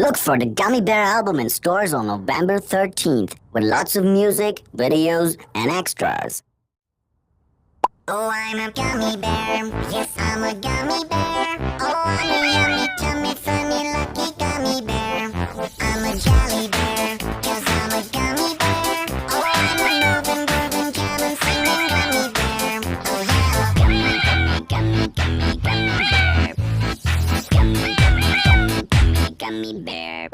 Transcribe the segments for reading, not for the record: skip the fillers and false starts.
Look for the Gummy Bear album in stores on November 13th with lots of music, videos, and extras. Oh, I'm a gummy bear. Yes, I'm a gummy bear. Oh, I'm a yummy, tummy, funny, lucky gummy bear. I'm a jelly bear, 'cause I'm a gummy bear. Oh, I'm a moving, grooving, jamming, singing gummy bear. Oh, yeah. Gummy, gummy, gummy, gummy, gummy bear. Gummy, gummy, gummy, gummy, gummy bear.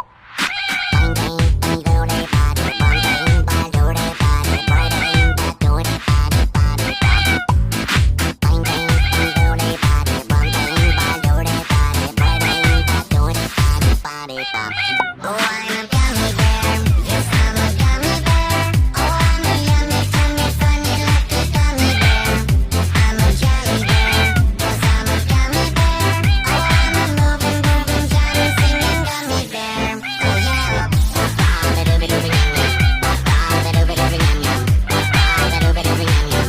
Oh, I'm a gummy bear. Yes, I'm a gummy bear. Oh, I'm a yummy, tummy, funny, lucky gummy bear. I'm a jelly bear, 'cause I'm a gummy bear. Oh, I'm a moving, grooving, jamming, singing gummy bear. Oh, yeah.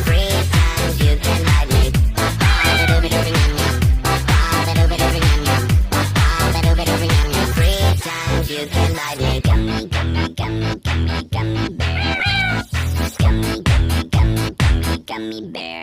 Three times you can ride me. You can ride me. Gummy, gummy, gummy, gummy, gummy bear. Gummy, gummy, gummy, gummy, gummy bear.